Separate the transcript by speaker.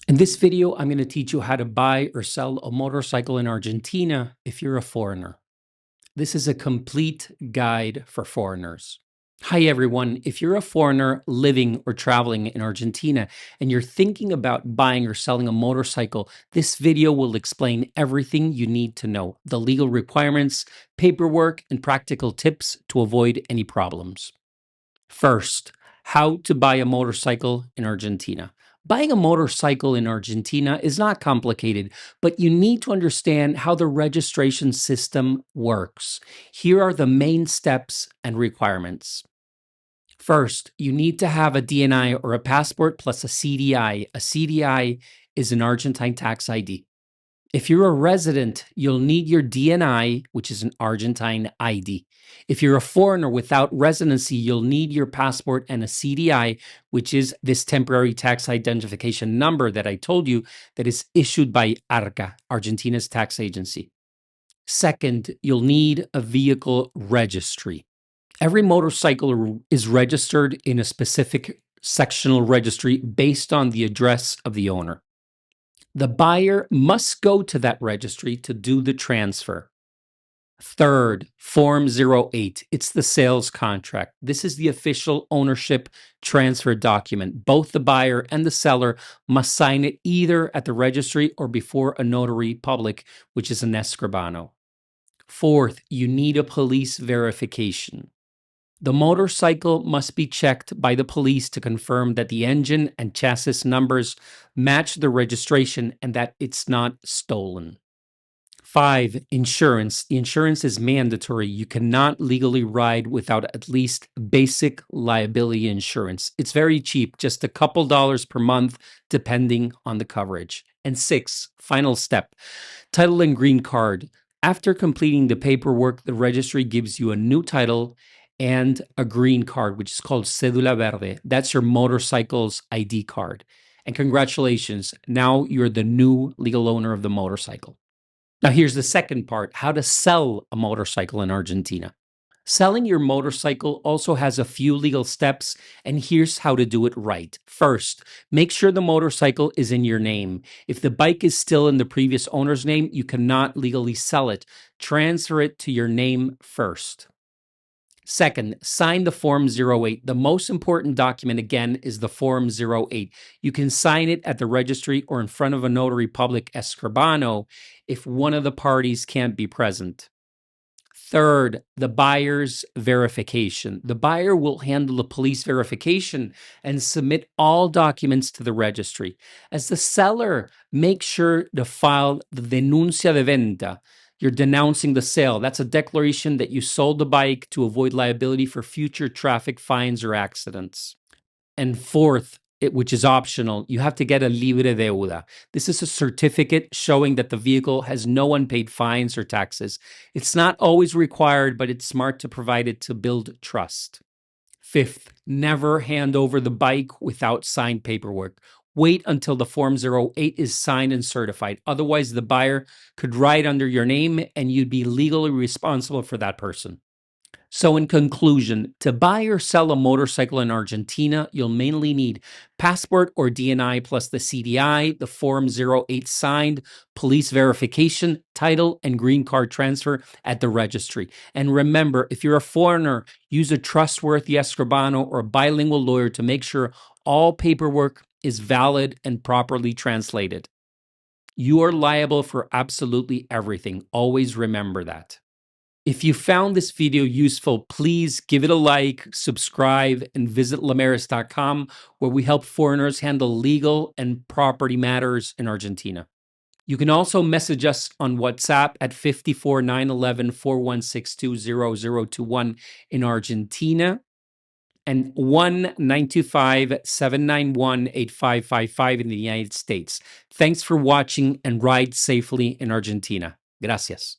Speaker 1: In this video, I'm going to teach you how to buy or sell a motorcycle in Argentina if you're a foreigner. This is a complete guide for foreigners. Hi, everyone. If you're a foreigner living or traveling in Argentina and you're thinking about buying or selling a motorcycle, this video will explain everything you need to know, the legal requirements, paperwork, and practical tips to avoid any problems. First, how to buy a motorcycle in Argentina. Buying a motorcycle in Argentina is not complicated, but you need to understand how the registration system works. Here are the main steps and requirements. First, you need to have a DNI or a passport plus a CDI. A CDI is an Argentine tax ID. If you're a resident, you'll need your DNI, which is an Argentine ID. If you're a foreigner without residency, you'll need your passport and a CDI, which is this temporary tax identification number that I told you that is issued by ARCA, Argentina's tax agency. Second, you'll need a vehicle registry. Every motorcycle is registered in a specific sectional registry based on the address of the owner. The buyer must go to that registry to do the transfer. Third, Form 08. It's the sales contract. This is the official ownership transfer document. Both the buyer and the seller must sign it either at the registry or before a notary public, which is an escribano. Fourth, you need a police verification. The motorcycle must be checked by the police to confirm that the engine and chassis numbers match the registration and that it's not stolen. 5, insurance. The insurance is mandatory. You cannot legally ride without at least basic liability insurance. It's very cheap, just a couple dollars per month, depending on the coverage. And 6, final step, title and green card. After completing the paperwork, the registry gives you a new title and a green card, which is called Cédula Verde. That's your motorcycle's ID card. And congratulations, now you're the new legal owner of the motorcycle. Now, here's the second part, how to sell a motorcycle in Argentina. Selling your motorcycle also has a few legal steps, and here's how to do it right. First, make sure the motorcycle is in your name. If the bike is still in the previous owner's name, you cannot legally sell it. Transfer it to your name first. Second, sign the Form 08. The most important document, again, is the Form 08. You can sign it at the registry or in front of a notary public escribano if one of the parties can't be present. Third, the buyer's verification. The buyer will handle the police verification and submit all documents to the registry. As the seller, make sure to file the denuncia de venta. You're denouncing the sale. That's a declaration that you sold the bike to avoid liability for future traffic fines or accidents. And fourth, which is optional, you have to get a libre deuda. This is a certificate showing that the vehicle has no unpaid fines or taxes. It's not always required, but it's smart to provide it to build trust. Fifth, never hand over the bike without signed paperwork. Wait until the Form 08 is signed and certified. Otherwise, the buyer could ride under your name and you'd be legally responsible for that person. So in conclusion, to buy or sell a motorcycle in Argentina, you'll mainly need passport or DNI plus the CDI, the Form 08 signed, police verification, title, and green card transfer at the registry. And remember, if you're a foreigner, use a trustworthy escribano or bilingual lawyer to make sure all paperwork is valid and properly translated. You are liable for absolutely everything. Always remember that. If you found this video useful, please give it a like, subscribe, and visit lameris.com, where we help foreigners handle legal and property matters in Argentina. You can also message us on WhatsApp at 54 911 4162 0021 in Argentina and 1-925 791 8555 in the United States. Thanks for watching and ride safely in Argentina. Gracias.